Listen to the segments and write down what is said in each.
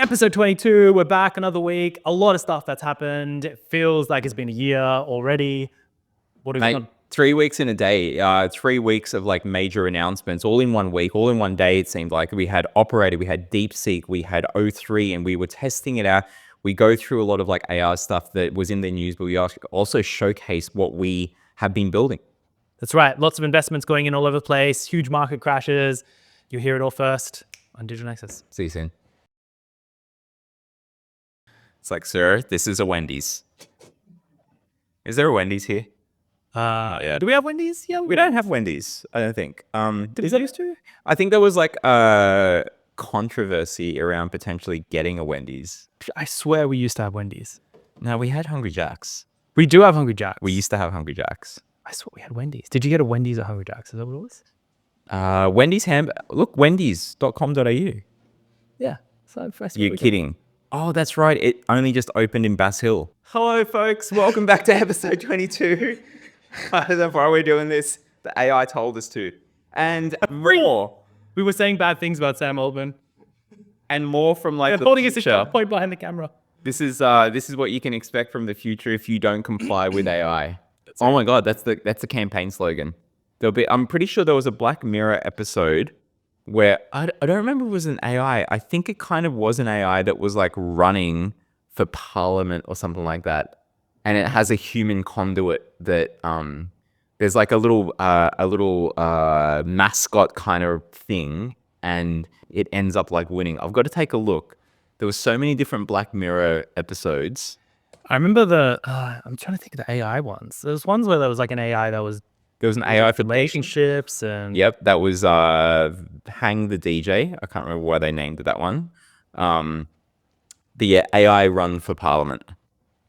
Episode 22, we're back another week. A lot of stuff that's happened. It feels like it's been a year already. What have you done? 3 weeks in a day, 3 weeks of like major announcements, all in 1 week, all in one day. It seemed like we had Operator, we had Deepseek, we had O3, and we were testing it out. We go through a lot of like AI stuff that was in the news, but we also showcase what we have been building. That's right. Lots of investments going in all over the place, huge market crashes. You hear it all first on Digital Nexus. See you soon. It's like, sir, this is a Wendy's. Is there a Wendy's here? Yeah. Do we have Wendy's? Yeah, We don't have Wendy's, I don't think. Is that used to? I think there was like a controversy around potentially getting a Wendy's. I swear we used to have Wendy's. No, we had Hungry Jack's. We do have Hungry Jack's. We used to have Hungry Jack's. I swear we had Wendy's. Did you get a Wendy's at Hungry Jack's? Is that what it was? Wendy's look, wendy's.com.au. Yeah. So You're kidding. Oh, that's right. It only just opened in Bass Hill. Hello, folks. Welcome back to episode 22. I don't know why we're doing this. The AI told us to. And more. We were saying bad things about Sam Altman. And more from like the holding us a future. shot point behind the camera. This is what you can expect from the future if you don't comply with AI. Oh my God, that's the campaign slogan. I'm pretty sure there was a Black Mirror episode where I don't remember if it was an AI. I think it kind of was an AI that was like running for parliament or something like that. And it has a human conduit that there's like a little mascot kind of thing, and it ends up like winning. I've got to take a look. There were so many different Black Mirror episodes. I remember I'm trying to think of the AI ones. There's ones where there was like an AI that was... There was an AI for relationships and... Yep, that was Hang the DJ. I can't remember why they named it that one. The AI run for parliament.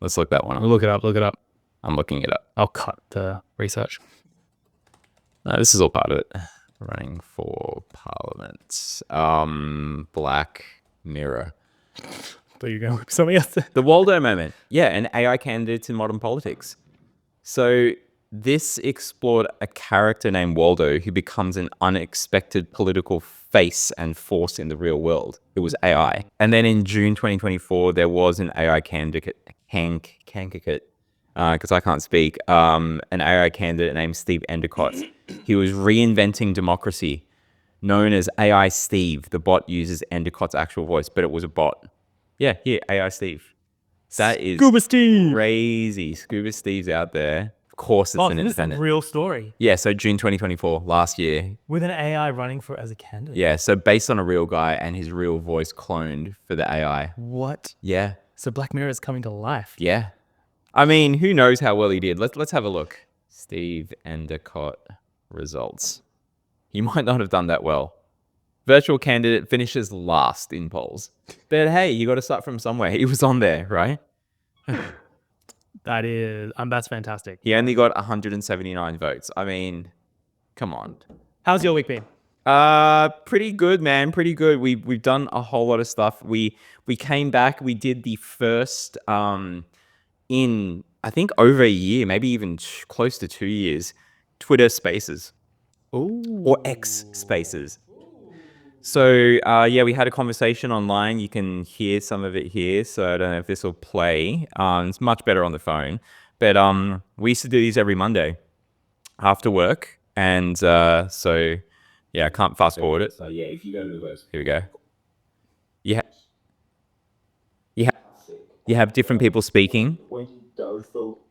Let's look that one up. Look it up. I'm looking it up. I'll cut the research. No, this is all part of it. Running for parliament. Black Mirror. There you go. Something else. The Waldo moment. Yeah, an AI candidate in modern politics. So this explored a character named Waldo who becomes an unexpected political face and force in the real world. It was AI. And then in June 2024, there was an AI candidate, because I can't speak, an AI candidate named Steve Endicott. He was reinventing democracy, known as AI Steve. The bot uses Endicott's actual voice, but it was a bot. Yeah, here, AI Steve. That is Scuba Steve. Crazy. Scuba Steve's out there. Of course, it's an independent. This is a real story. Yeah, so June 2024, last year. With an AI running for as a candidate. Yeah, so based on a real guy and his real voice cloned for the AI. What? Yeah. So Black Mirror is coming to life. Yeah. I mean, who knows how well he did? Let's have a look. Steve Endicott results. He might not have done that well. Virtual candidate finishes last in polls. But hey, you got to start from somewhere. He was on there, right? That's fantastic. He only got 179 votes. I mean, come on. How's your week been? Pretty good, man. Pretty good. We've done a whole lot of stuff. We came back. We did the first in I think over a year, maybe even close to 2 years, Twitter Spaces. Ooh. Or X Spaces. So yeah, we had a conversation online. You can hear some of it here. So I don't know if this will play. It's much better on the phone. But we used to do these every Monday after work. And so yeah, I can't fast forward it. So yeah, if you go to the website. Here we go. You have different people speaking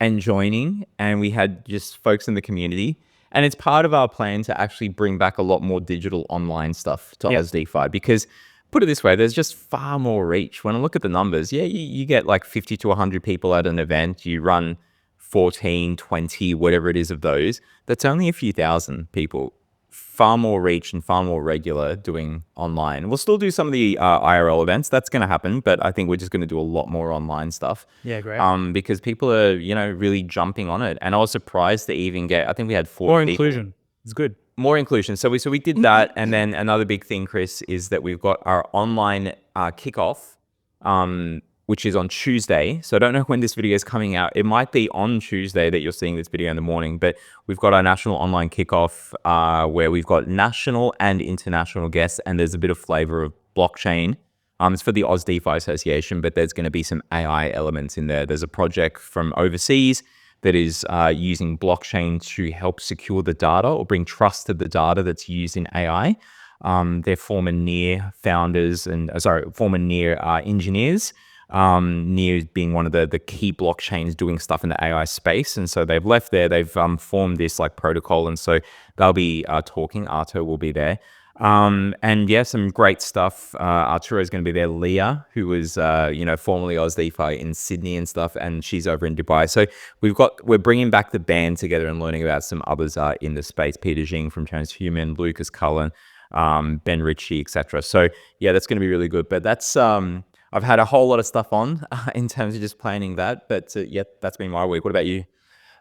and joining, and we had just folks in the community. And it's part of our plan to actually bring back a lot more digital online stuff to Aus DeFi, because put it this way, there's just far more reach. When I look at the numbers, yeah, you get like 50 to 100 people at an event, you run 14, 20, whatever it is of those. That's only a few thousand people. Far more reach and far more regular doing online. We'll still do some of the IRL events. That's going to happen, but I think we're just going to do a lot more online stuff. Yeah, great. Because people are, really jumping on it. And I was surprised to even get, I think we had 4 More people. inclusion. It's good. More inclusion. So we did that. And then another big thing, Chris, is that we've got our online kickoff, which is on Tuesday. So I don't know when this video is coming out. It might be on Tuesday that you're seeing this video in the morning, but we've got our national online kickoff where we've got national and international guests, and there's a bit of flavor of blockchain It's for the Aus DeFi Association, but there's going to be some AI elements in there. There's a project from overseas that is using blockchain to help secure the data or bring trust to the data that's used in AI. They're former NEAR founders and former NEAR engineers. NEAR being one of the key blockchains doing stuff in the AI space, and so they've left there. They've formed this like protocol, and so they'll be talking. Arto will be there. And yeah, some great stuff. Arturo is going to be there. Leah, who was, formerly Aus DeFi in Sydney and stuff, and she's over in Dubai. So we're bringing back the band together and learning about some others in the space. Peter Jing from Transhuman, Lucas Cullen, Ben Ritchie, etc. So yeah, that's going to be really good. But that's, I've had a whole lot of stuff on in terms of just planning that. But yeah, that's been my week. What about you?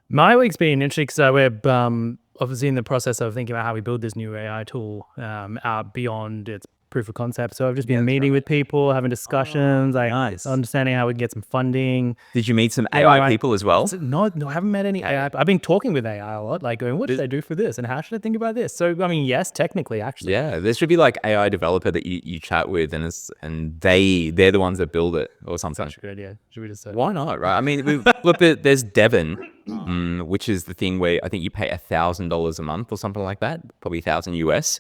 My week's been interesting because we're obviously in the process of thinking about how we build this new AI tool out beyond its proof of concept. So I've just been meeting with people, having discussions, understanding how we can get some funding. Did you meet some AI people as well? No, I haven't met any AI. I've been talking with AI a lot, like going, what should I do for this? And how should I think about this? So, I mean, yes, technically, actually. Yeah, there should be like AI developer that you chat with and they're the ones that build it or something. That's a good idea. Should we just Why not, right? I mean, look, there's Devon, which is the thing where I think you pay $1,000 a month or something like that, probably $1,000 US.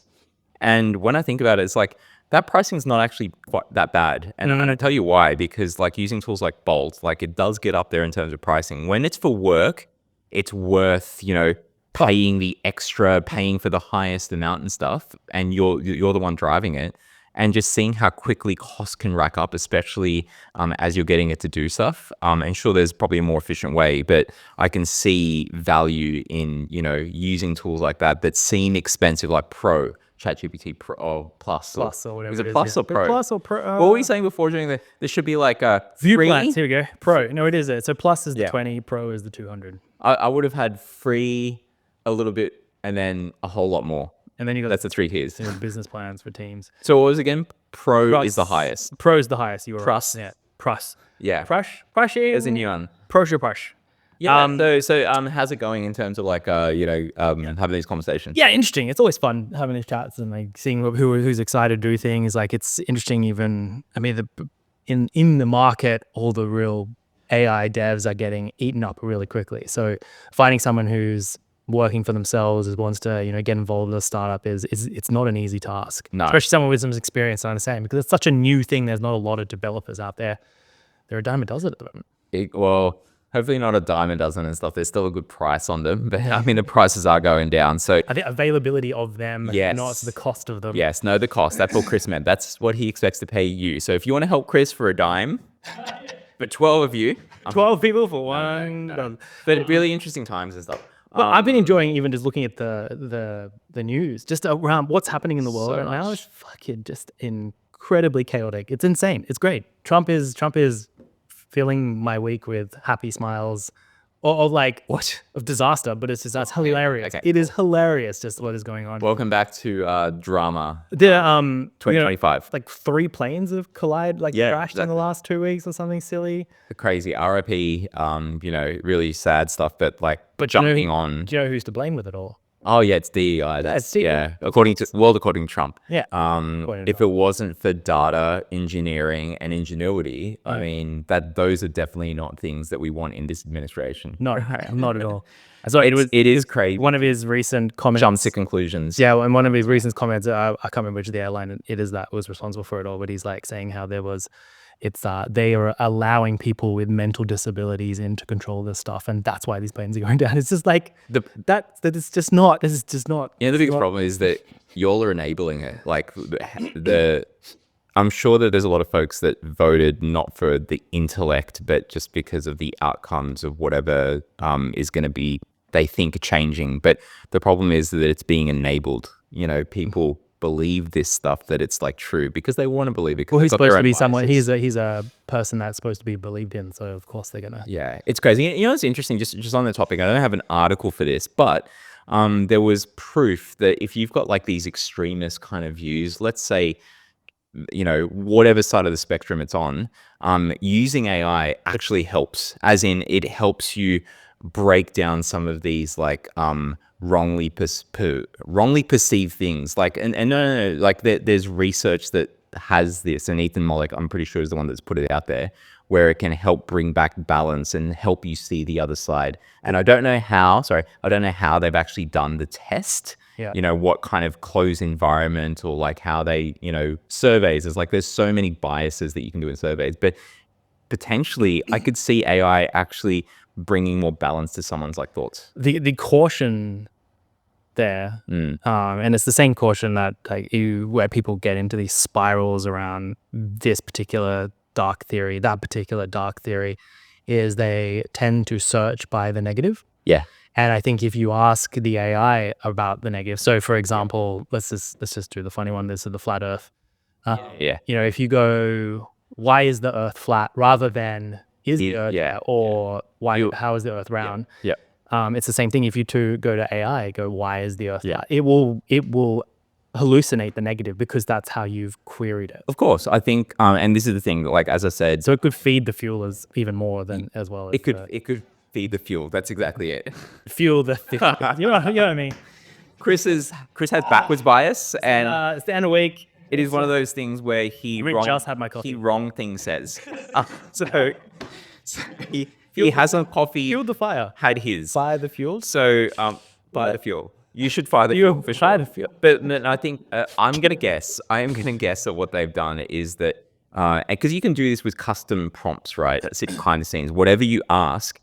And when I think about it, it's like that pricing is not actually quite that bad. And I'm going to tell you why, because like using tools like Bolt, like it does get up there in terms of pricing. When it's for work, it's worth, paying the extra, paying for the highest amount and stuff. And you're the one driving it. And just seeing how quickly costs can rack up, especially as you're getting it to do stuff. And sure, there's probably a more efficient way, but I can see value in, using tools like that seem expensive, like Pro, ChatGPT Pro or Plus or whatever. Was it Plus or Pro? Plus or Pro? What were we saying before during there should be like a View free? plans. Here we go. Pro. No, it is it. So Plus is the 20, Pro is the 200. I would have had free, a little bit, and then a whole lot more. And then you got that's the 3 tiers. Business plans for teams. So what was it again? Pro is the highest. Pro is the highest. You were Plus. Right. Yeah. Plus. Yeah. Plus is There's a new one. Pro's your push. Yeah. So how's it going in terms of like having these conversations? Yeah, interesting. It's always fun having these chats and like seeing who's excited to do things. Like it's interesting. Even in the market, all the real AI devs are getting eaten up really quickly. So finding someone who's working for themselves, wants to get involved in a startup it's not an easy task. No. Especially someone with some experience, I understand, because it's such a new thing. There's not a lot of developers out there. They're a dime a dozen at the moment. Well, hopefully not a dime a dozen and stuff. There's still a good price on them, but I mean the prices are going down. So I think availability of them, yes, not the cost of them. Yes, no, the cost. That's all Chris meant. That's what he expects to pay you. So if you want to help Chris for a dime, but 12 of you, 12 people for one. But really interesting times and stuff. Well, I've been enjoying even just looking at the news, just around what's happening in the world. And I was fucking just incredibly chaotic. It's insane. It's great. Trump is filling my week with happy smiles or like of disaster, but that's hilarious. Okay. It is hilarious just what is going on. Welcome back to drama. The 2025. Like 3 planes have crashed in the last 2 weeks or something silly. Crazy RIP, really sad stuff, but jumping on. Do you know who's to blame with it all? Oh yeah, it's DEI. That's DEI. Yeah, according to Trump. Yeah. If it wasn't for data engineering and ingenuity, I mean those are definitely not things that we want in this administration. No, not at all. So it is crazy. One of his recent comments jumps to conclusions. Yeah, and one of his recent comments, I can't remember which of the airline it is that was responsible for it all, but he's like saying how they are allowing people with mental disabilities in to control this stuff, and that's why these planes are going down. It's just like that is just not. This is just not. Yeah, the biggest problem is that y'all are enabling it. Like I'm sure that there's a lot of folks that voted not for the intellect, but just because of the outcomes of whatever is going to be, they think, changing. But the problem is that it's being enabled. People believe this stuff that it's like true because they want to believe it. Well, he's supposed to be someone. He's a person that's supposed to be believed in. So of course they're gonna. Yeah, it's crazy. It's interesting. Just on the topic, I don't have an article for this, but there was proof that if you've got like these extremist kind of views, let's say, whatever side of the spectrum it's on, using AI actually helps. As in, it helps you break down some of these like wrongly perceived things. Like, and no, like there's research that has this, and Ethan Mollick, I'm pretty sure, is the one that's put it out there, where it can help bring back balance and help you see the other side. And I don't know how they've actually done the test. Yeah. You know, what kind of closed environment, or like how they, you know, surveys. There's so many biases that you can do in surveys, but potentially I could see AI actually bringing more balance to someone's like thoughts. The caution there, and it's the same caution that where people get into these spirals around this particular dark theory, that particular dark theory, is they tend to search by the negative. Yeah. And I think if you ask the AI about the negative, so for example, let's just do the funny one. This is the flat Earth. Yeah. You know, if you go, why is the Earth flat, rather than is the Earth, or why? How is the Earth round? Yeah. It's the same thing. If you go to AI, go, why is the Earth flat? It will hallucinate the negative, because that's how you've queried it. Of course, I think, and this is the thing. Like, as I said, so it could feed the fuel even more than as well. As it could feed the fuel. That's exactly it. Fuel the you know what I mean. Chris has backwards bias, and it's the end of the week. It is one of those things where he just had my coffee. He wrong thing says. So he has a coffee. Fueled the fire. Had his. Fire the fuel. So fire the fuel. You should fire the fuel for sure. Fire the fuel. But I think I am gonna guess that what they've done is that, because you can do this with custom prompts, right? That sit behind the scenes. Whatever you ask,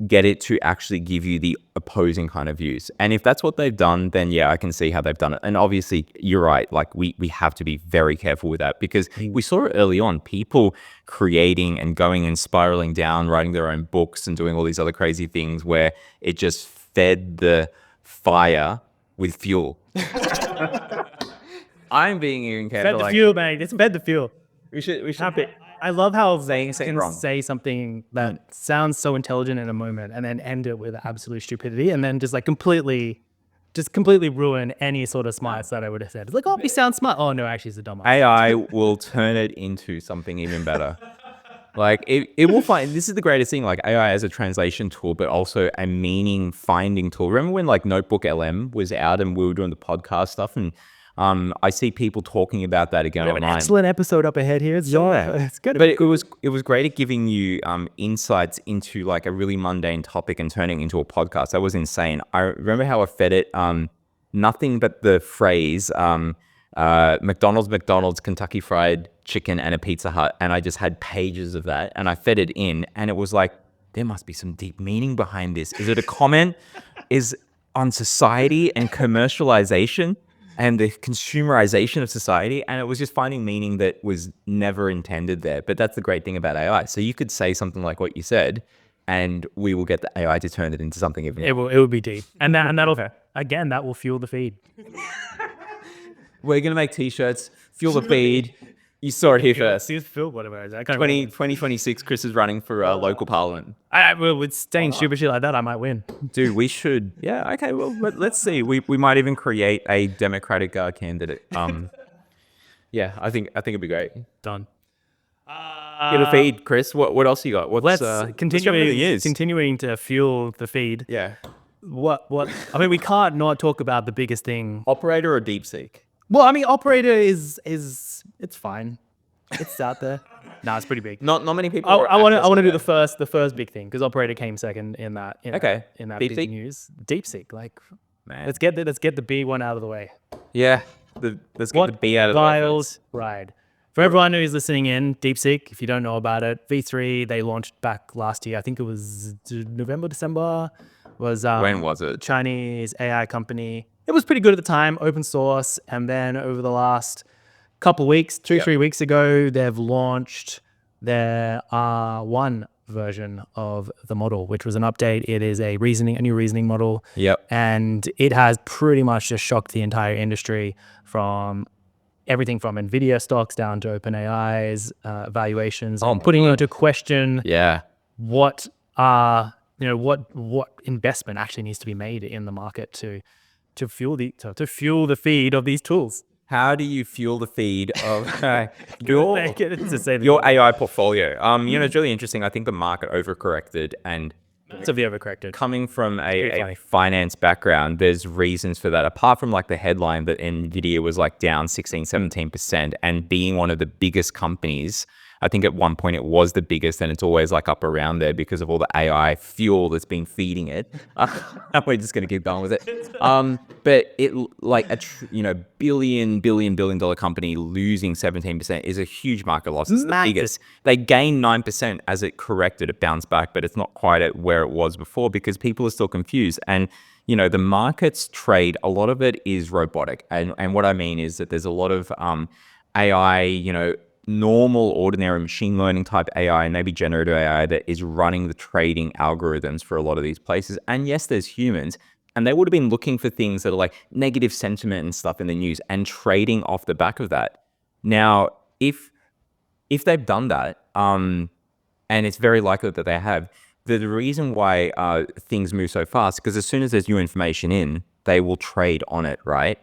get it to actually give you the opposing kind of views. And if that's what they've done, then yeah, I can see how they've done it. And obviously you're right. Like we have to be very careful with that, because we saw it early on, people creating and going and spiraling down, writing their own books and doing all these other crazy things where it just fed the fire with fuel. I'm being even careful. Fed the fuel, man. It's fed the fuel. We should it. I love how they say can wrong. say something that sounds so intelligent in a moment, and then end it with absolute stupidity, and then just completely ruin any sort of smarts that I would have said. It's like, oh, we sound smart. Oh no, actually, it's a dumb. AI will turn it into something even better. Like it will find. This is the greatest thing. Like AI as a translation tool, but also a meaning finding tool. Remember when like Notebook LM was out and we were doing the podcast stuff, and I see people talking about that again online. An excellent episode up ahead here. It's good. But it was great at giving you insights into like a really mundane topic and turning it into a podcast. That was insane. I remember how I fed it nothing but the phrase McDonald's, Kentucky Fried Chicken, and a Pizza Hut, and I just had pages of that, and I fed it in, and it was like, there must be some deep meaning behind this. Is it a comment? Is on society and commercialization and the consumerization of society? And it was just finding meaning that was never intended there. But that's the great thing about AI. So you could say something like what you said, and we will get the AI to turn it into something even. It will be deep, and that'll again, that will fuel the feed. We're gonna make t-shirts, fuel the feed. You saw it here first. Fuel whatever. 2026, Chris is running for local parliament. With staying stupid shit like that, I might win. Dude, we should. Yeah, okay. Well, let's see. We might even create a Democratic candidate. Yeah, I think it'd be great. Done. Get a feed, Chris. What else you got? Let's continuing to fuel the feed. Yeah. What? I mean, we can't not talk about the biggest thing. Operator or Deepseek? Well, I mean, Operator is it's fine. It's out there. No, it's pretty big. Not many people. I want to do the first big thing, because Operator came second in that. In that big Deepseek? news. Deepseek, like, Man. let's get the B one out of the way. Yeah. Let's get the B out of the way. Vials ride. For everyone who's listening in, Deepseek, if you don't know about it, V3, they launched back last year. I think it was November, December. When was it? Chinese AI company. It was pretty good at the time, open source. And then over the last couple weeks, 3 weeks ago, they've launched their R1 version of the model, which was an update. It is a new reasoning model. Yep. And it has pretty much just shocked the entire industry, from everything from NVIDIA stocks down to OpenAI's valuations, putting into question what investment actually needs to be made in the market to fuel the feed of these tools. How do you fuel the feed of your AI portfolio? It's really interesting. I think the market overcorrected, and Massively overcorrected. Coming from Pretty a funny. finance background, there's reasons for that. Apart from like the headline that NVIDIA was like down 16, 17% and being one of the biggest companies. I think at one point it was the biggest, and it's always like up around there because of all the AI fuel that's been feeding it. We're just going to keep going with it. But it like a billion dollar company losing 17% is a huge market loss. It's the biggest. They gained 9% as it corrected, it bounced back, but it's not quite at where it was before because people are still confused. And the markets trade, a lot of it is robotic. And what I mean is that there's a lot of AI, normal, ordinary machine learning type AI and maybe generative AI that is running the trading algorithms for a lot of these places. And yes, there's humans, and they would have been looking for things that are like negative sentiment and stuff in the news and trading off the back of that. Now, if they've done that, and it's very likely that they have, the reason why things move so fast, because as soon as there's new information in, they will trade on it, right?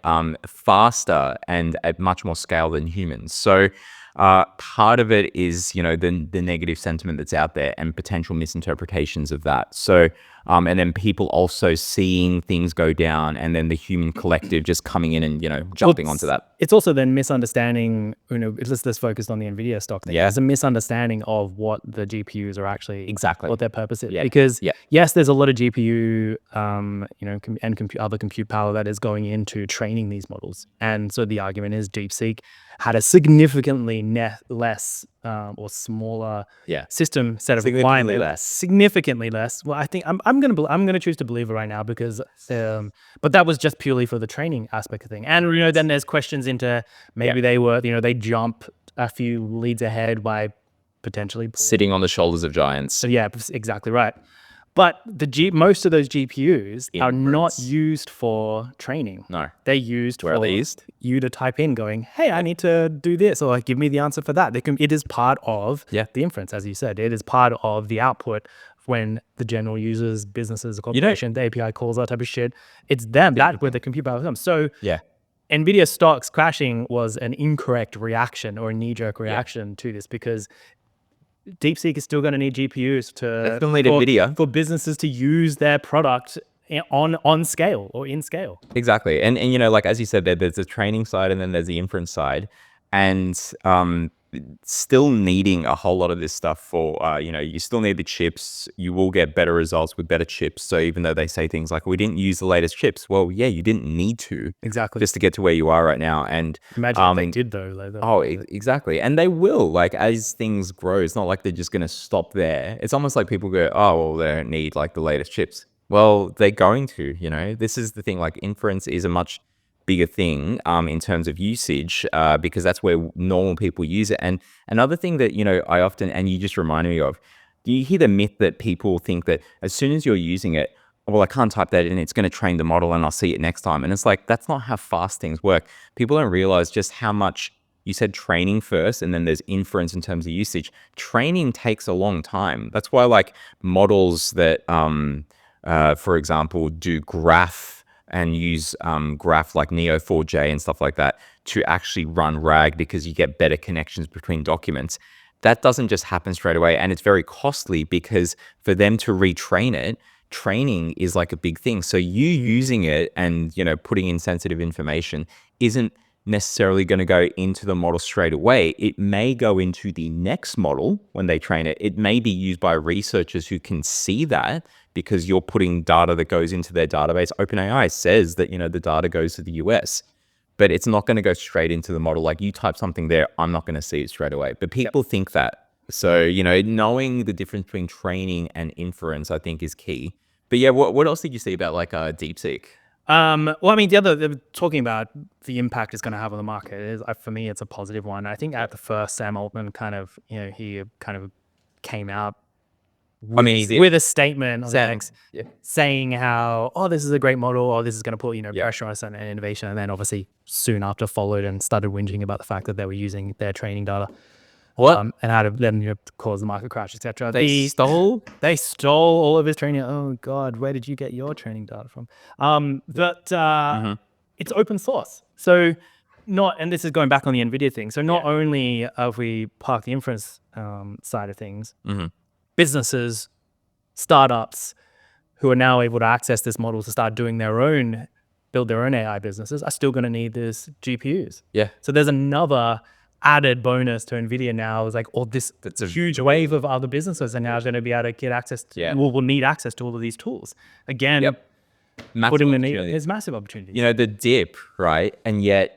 Faster and at much more scale than humans. So part of it is, the negative sentiment that's out there and potential misinterpretations of that. So, and then people also seeing things go down, and then the human collective just coming in and, jumping onto that. It's also then misunderstanding, let's focus on the NVIDIA stock thing. Yeah. There's a misunderstanding of what the GPUs are actually, Exactly. what their purpose is. Yeah. Because Yeah. yes, there's a lot of GPU, other compute power that is going into training these models. And so the argument is Deepseek had a significantly less or smaller system set of requirements. Significantly less. Well, I think I'm gonna choose to believe it right now because, but that was just purely for the training aspect of thing. And then there's questions into maybe they were, they jump a few leads ahead by potentially Sitting on the shoulders of giants. So yeah, exactly right. But most of those GPUs are not used for training. No. They're used Where are they used? You to type in going, hey, I need to do this, or give me the answer for that. It is part of the inference, as you said. It is part of the output when the general users, businesses, corporations, the API calls, that type of shit. It's them, that's where the compute power comes. So NVIDIA stocks crashing was an incorrect reaction or a knee-jerk reaction to this, because DeepSeek is still going to need GPUs for businesses to use their product on scale or in scale. Exactly. And like, as you said, there's the training side and then there's the inference side. And still needing a whole lot of this stuff for, you still need the chips. You will get better results with better chips. So even though they say things like, we didn't use the latest chips, well, yeah, you didn't need to. Exactly. Just to get to where you are right now. And imagine if they did though. Exactly. And they will, like, as things grow, it's not like they're just going to stop there. It's almost like people go, oh, well, they don't need like the latest chips. Well, they're going to, this is the thing, like inference is a much bigger thing in terms of usage because that's where normal people use it. And another thing that, I often, and you just reminded me of, you hear the myth that people think that as soon as you're using it, well, I can't type that in, it's going to train the model and I'll see it next time. And it's like, that's not how fast things work. People don't realize just how much, you said training first and then there's inference in terms of usage. Training takes a long time. That's why like models that, for example, do graph and use graph like Neo4j and stuff like that to actually run RAG because you get better connections between documents. That doesn't just happen straight away, and it's very costly because for them to retrain it, training is like a big thing. So you using it and putting in sensitive information isn't necessarily going to go into the model straight away. It may go into the next model when they train it. It may be used by researchers who can see that because you're putting data that goes into their database. OpenAI says that, the data goes to the US, but it's not going to go straight into the model. Like you type something there, I'm not going to see it straight away. But people think that. So, knowing the difference between training and inference, I think is key. But yeah, what else did you see about like Deepseek? Well, I mean, talking about the impact it's going to have on the market, for me, it's a positive one. I think at the first, Sam Altman he came out with a statement saying how, this is a great model, or this is going to put, pressure on us and innovation. And then obviously soon after followed and started whinging about the fact that they were using their training data. And how to then cause the market crash, etc. They stole all of his training. Oh God, where did you get your training data from? It's open source, so and this is going back on the NVIDIA thing. So not only have we parked the inference side of things, businesses startups who are now able to access this model to start doing build their own AI businesses are still going to need this GPUs. Yeah. So there's another added bonus to NVIDIA now is like, that's a huge wave of other businesses are now going to be able to get access to, will need access to all of these tools. Again, putting the need, there's massive opportunities. You know, the dip, right? And yet,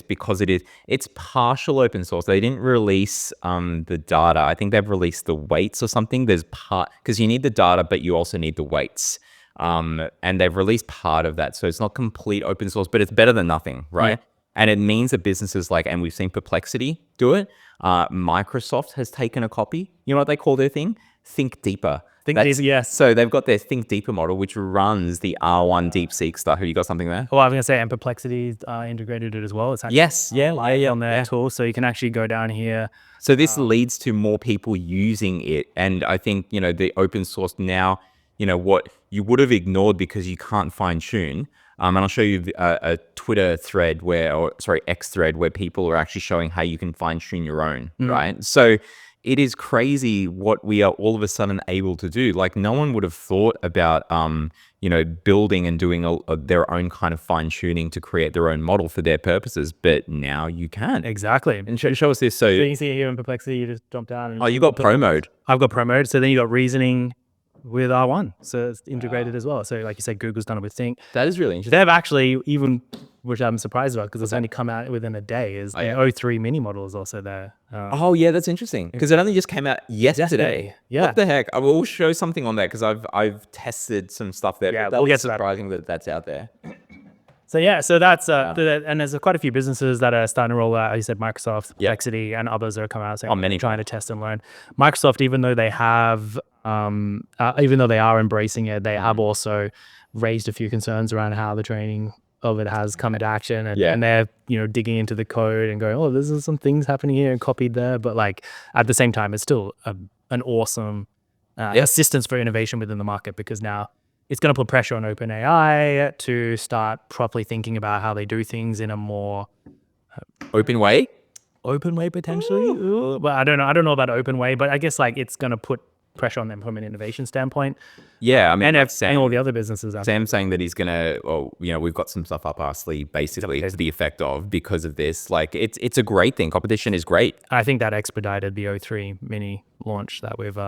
because it's partial open source. They didn't release the data. I think they've released the weights or something. There's because you need the data, but you also need the weights. And they've released part of that. So it's not complete open source, but it's better than nothing, right? Yeah. And it means that businesses and we've seen Perplexity do it. Microsoft has taken a copy. You know what they call their thing? Think Deeper. Yes. So they've got their Think Deeper model, which runs the R1 Deepseek stuff. Have you got something there? Well, I was going to say, and Perplexity integrated it as well. It's actually on their tool. So you can actually go down here. So this leads to more people using it. And I think, the open source now, what you would have ignored because you can't fine tune. And I'll show you a Twitter thread X thread where people are actually showing how you can fine tune your own, right? So it is crazy what we are all of a sudden able to do. Like no one would have thought about, building and doing their own kind of fine tuning to create their own model for their purposes. But now you can. Exactly. And show us this. So you can see here in Perplexity, you just jump down. And you got Pro mode. I've got Pro mode. So then you got reasoning with R1. So it's integrated as well. So like you said, Google's done it with Think. That is really interesting. They've actually which I'm surprised about because it's only come out within a day, is the O3 mini model is also there. That's interesting because it only just came out yesterday. Yeah. What the heck? I will show something on there because I've tested some stuff there. Yeah, we'll get to that. Surprising that that's out there. So that's and there's quite a few businesses that are starting to roll out. As you said, Microsoft, Perplexity, and others that are coming out saying trying to test and learn. Microsoft, even though they have, even though they are embracing it, they have also raised a few concerns around how the training of it has come into action, and they're digging into the code and going, oh, there's some things happening here and copied there, but like at the same time, it's still an awesome assistance for innovation within the market because now it's going to put pressure on OpenAI to start properly thinking about how they do things in a more open way potentially. Ooh, but I don't know about open way, but I guess like it's going to put pressure on them from an innovation standpoint. Yeah, I mean, and all the other businesses. Sam's saying that he's gonna, we've got some stuff up our sleeve, basically, to the effect of because of this. Like, it's a great thing. Competition is great. I think that expedited the O3 mini launch that we've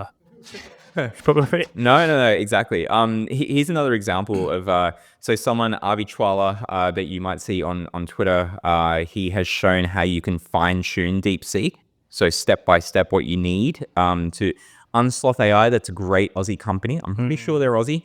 probably. No, exactly. Here's another example of so someone Avi Chwala that you might see on Twitter. He has shown how you can fine tune DeepSeek. So step by step, what you need to. Unsloth AI, that's a great Aussie company. I'm pretty sure they're Aussie.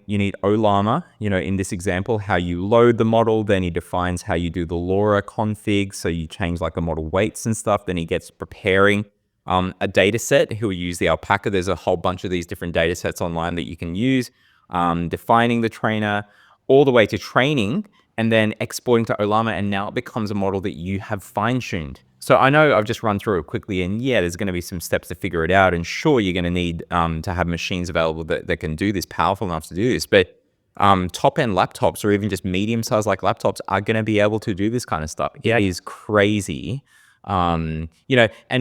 You need Olama, in this example, how you load the model. Then he defines how you do the LoRa config. So you change like the model weights and stuff. Then he gets preparing a data set. He'll use the alpaca. There's a whole bunch of these different data sets online that you can use. Defining the trainer all the way to training and then exporting to Olama. And now it becomes a model that you have fine-tuned. So I know I've just run through it quickly and there's going to be some steps to figure it out. And sure, you're going to need to have machines available that can do this, powerful enough to do this. But top-end laptops or even just medium-sized like laptops are going to be able to do this kind of stuff. Yeah. It is crazy. And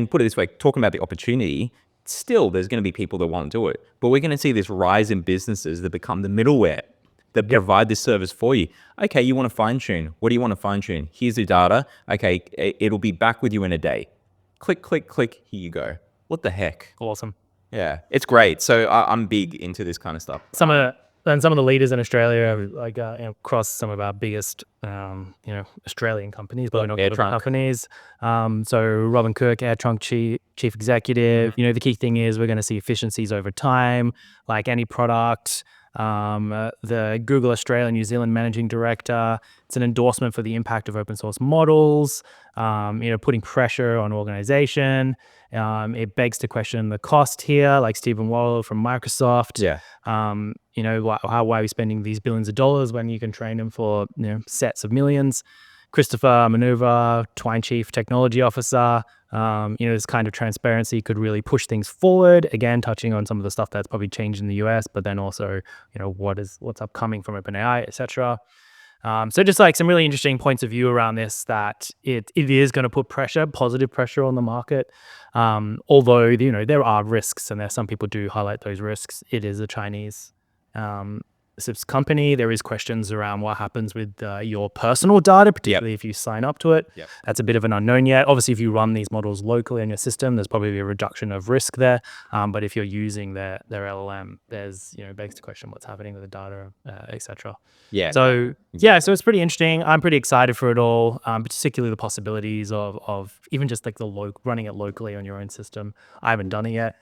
put it this way, talking about the opportunity, still there's going to be people that want to do it. But we're going to see this rise in businesses that become the middleware that provide this service for you. Okay, you want to fine tune. What do you want to fine tune? Here's the data. Okay, it'll be back with you in a day. Click, click, click. Here you go. What the heck? Awesome. Yeah, it's great. So I'm big into this kind of stuff. Some of the leaders in Australia, like across some of our biggest, Australian companies, but not companies. So Robin Cook, AirTrunk chief executive. The key thing is we're going to see efficiencies over time, like any product. The Google Australia and New Zealand managing director. It's an endorsement for the impact of open source models, putting pressure on organization. It begs to question the cost here, like Stephen Wallow from Microsoft. Yeah. Why are we spending these billions of dollars when you can train them for sets of millions? Christopher Manuva, Qwen Chief Technology Officer. This kind of transparency could really push things forward. Again, touching on some of the stuff that's probably changed in the US, but then also, what's upcoming from OpenAI, etc. So just like some really interesting points of view around this, that it is going to put pressure, positive pressure on the market. Although, you know, there are risks, and some people do highlight those risks. It is a Chinese company. There is questions around what happens with your personal data, particularly if you sign up to it. That's a bit of an unknown yet. Obviously, if you run these models locally on your system, there's probably a reduction of risk there. But if you're using their LLM, there's, you know, begs the question what's happening with the data, etc. So so it's pretty interesting. I'm pretty excited for it all, particularly the possibilities of even just like running it locally on your own system. I haven't done it yet.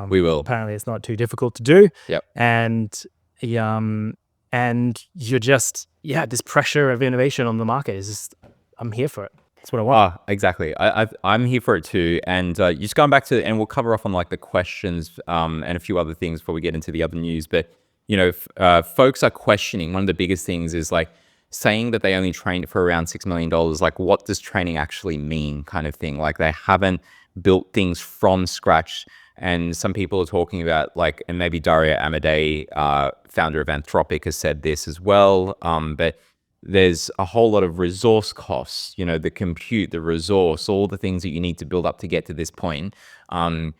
We will. Apparently, it's not too difficult to do. Yep. And you're just, this pressure of innovation on the market is just, I'm here for it. That's what I want. Exactly. I'm here for it too. And just going back to, and we'll cover off on like the questions and a few other things before we get into the other news. But, you know, folks are questioning, one of the biggest things is like saying that they only trained for around $6 million. Like, what does training actually mean, kind of thing? Like, they haven't built things from scratch. And some people are talking about, like, and maybe Dario Amodei, founder of Anthropic, has said this as well. But there's a whole lot of resource costs, you know, the compute, the resource, all the things that you need to build up to get to this point. And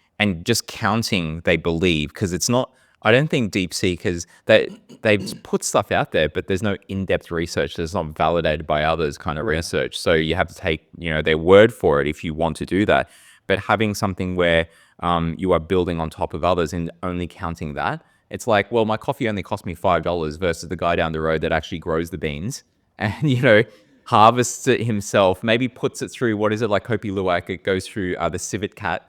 just counting, they believe, because it's not, I don't think Deepseek they've put stuff out there, but there's no in-depth research that's not validated by others kind of research. So you have to take, you know, their word for it if you want to do that. But having something where you are building on top of others and only counting that, it's like, well, my coffee only cost me $5 versus the guy down the road that actually grows the beans and, you know, harvests it himself, maybe puts it through, what is it, like Kopi Luwak, it goes through the civet cat,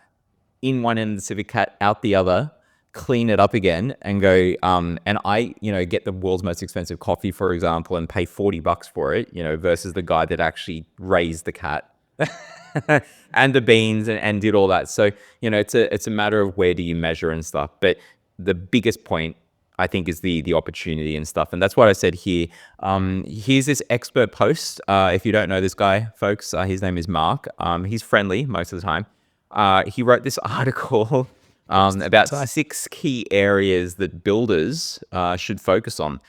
in one end of the civet cat, out the other, clean it up again and go, and I, you know, get the world's most expensive coffee, for example, and pay $40 for it, you know, versus the guy that actually raised the cat and the beans and did all that. So, you know, it's a matter of where do you measure and stuff. But the biggest point, I think, is the opportunity and stuff. And that's what I said here. Here's this expert post. If you don't know this guy, folks, his name is Mark. He's friendly most of the time. He wrote this article about 6 key areas that builders should focus on.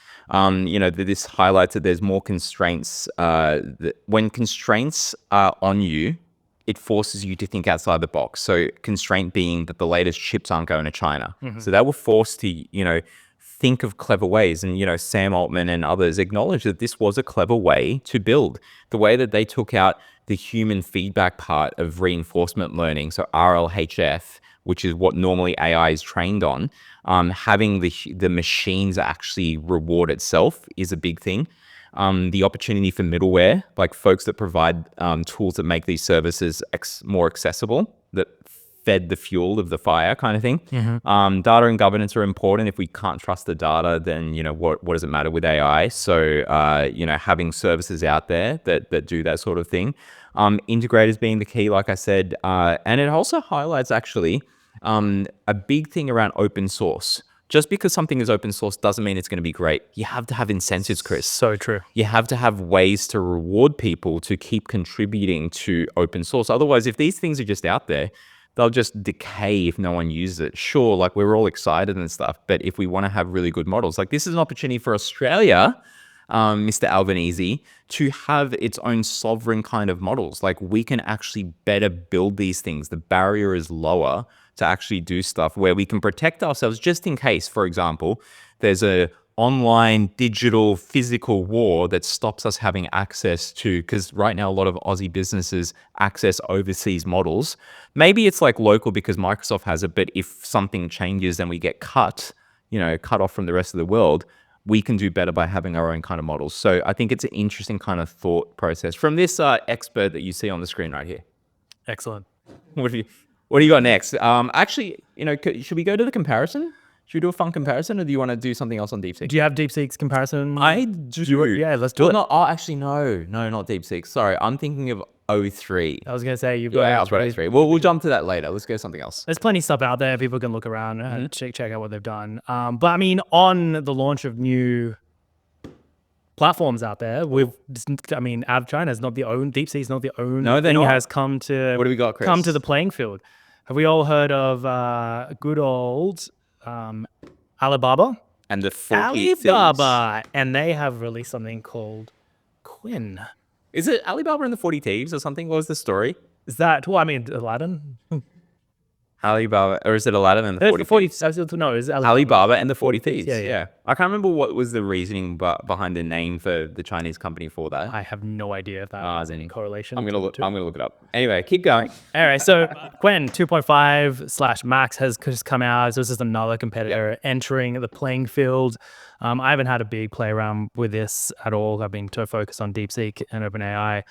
You know, this highlights that there's more constraints. When constraints are on you, it forces you to think outside the box. So constraint being that the latest chips aren't going to China. So that will force to, you know, think of clever ways. And, you know, Sam Altman and others acknowledge that this was a clever way to build. The way that they took out the human feedback part of reinforcement learning, so RLHF, which is what normally AI is trained on, having the machines actually reward itself is a big thing. The opportunity for middleware, like folks that provide tools that make these services more accessible, that fed the fuel of the fire kind of thing. Data and governance are important. If we can't trust the data, then, you know, what does it matter with AI? So, you know, having services out there that do that sort of thing. Integrators being the key, like I said. And it also highlights actually a big thing around open source. Just because something is open source doesn't mean it's going to be great. You have to have incentives, Chris. So true. You have to have ways to reward people to keep contributing to open source. Otherwise, if these things are just out there, they'll just decay if no one uses it. Sure, like we're all excited and stuff, but if we want to have really good models, like this is an opportunity for Australia, Mr. Albanese, to have its own sovereign kind of models. Like we can actually better build these things. The barrier is lower to actually do stuff where we can protect ourselves just in case, for example, there's a online, digital, physical war that stops us having access to, because right now a lot of Aussie businesses access overseas models. Maybe it's like local because Microsoft has it, but if something changes and we get cut off from the rest of the world, we can do better by having our own kind of models. So I think it's an interesting kind of thought process from this expert that you see on the screen right here. Excellent. What do you got next? Actually, you know, should we go to the comparison? Should we do a fun comparison, or do you want to do something else on Deepseek? Do you have Deepseek's comparison? I do. Yeah, let's do it. Actually, no, not Deepseek. Sorry, I'm thinking of O3. I was going to say you've Yeah, I got was right, O3. We'll jump to that later. Let's go something else. There's plenty of stuff out there. People can look around and check out what they've done. But I mean, on the launch of new platforms out there, out of China is not the own, Deepseek's not the own. No, they're thing not. Has come to. What do we got, Chris? Come to the playing field. Have we all heard of good old Alibaba? And the Alibaba, and they have released something called Qwen. Is it Alibaba and the 40 Thieves or something? What was the story? Is that, well, I mean, Aladdin? Alibaba, or is it Aladdin and the 40 Thieves? No, is Alibaba and the 40 Thieves. Yeah, yeah. Yeah. I can't remember what was the reasoning behind the name for the Chinese company for that. I have no idea if that has any correlation. I'm gonna look it up. Anyway, keep going. Anyway, so Qwen 2.5 / Max has just come out. So this is another competitor entering the playing field. I haven't had a big play around with this at all. I've been too focused on Deepseek and OpenAI.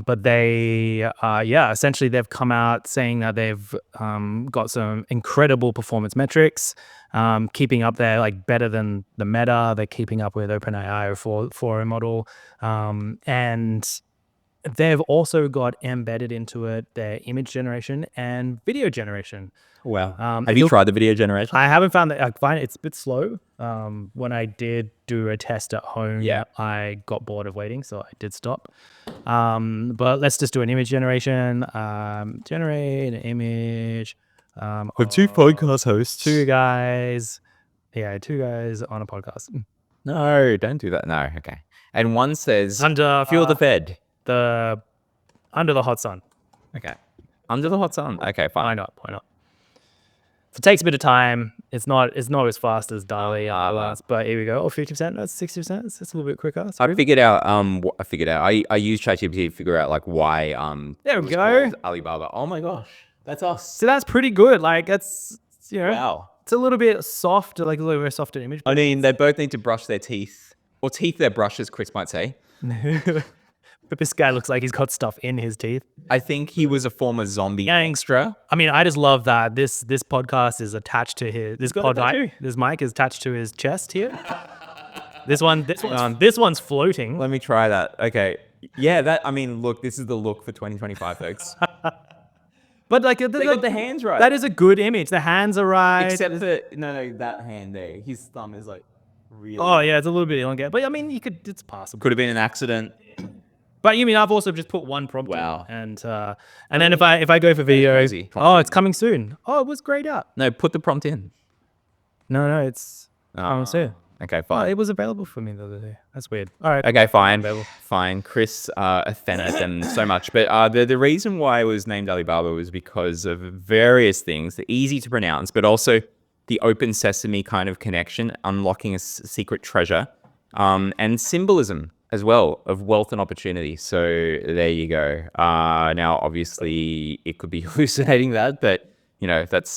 But they, essentially they've come out saying that they've got some incredible performance metrics, keeping up there, like better than the Meta. They're keeping up with OpenAI or 4o model. And they've also got embedded into it their image generation and video generation. Wow. Have you tried the video generation? I haven't found that. I find it's a bit slow. When I did do a test at home, I got bored of waiting, so I did stop. But let's just do an image generation. Generate an image. With 2 podcast hosts. 2 guys. Yeah, 2 guys on a podcast. No, don't do that. No, okay. And one says, Under fuel the Fed. Under the hot sun. Okay. Under the hot sun. Okay, fine. Why not? So it takes a bit of time. It's not as fast as DALL-E last, but here we go. 50%, that's 60%. That's a little bit quicker. So I figured out. I used ChatGPT to figure out like why. There we go. Alibaba. Oh my gosh, that's us. So that's pretty good. Like that's Wow. It's a little bit soft, like a little bit softer image. I mean, they both need to brush their teeth, or teeth their brushes. Chris might say. But this guy looks like he's got stuff in his teeth. I think he was a former zombie gangster. I mean, I just love that this podcast is attached to this mic is attached to his chest here. This one's floating. Let me try that. Okay. Yeah, look, this is the look for 2025, folks. But like they got the hands right. That is a good image. The hands are right. Except for that hand there. His thumb is like really. Oh yeah, it's a little bit elongated. But I mean, it's possible. Could have been an accident. But you mean I've also just put one prompt. Wow. And then if I go for video, it's coming soon. Oh, it was grayed out. No, put the prompt in. No, it's coming soon. Okay, fine. Oh, it was available for me the other day. That's weird. All right. Okay, fine. Chris offended them so much. But the reason why it was named Alibaba was because of various things. The easy to pronounce, but also the open sesame kind of connection, unlocking a secret treasure, and symbolism as well of wealth and opportunity. So there you go. Now, obviously, it could be hallucinating that, but that's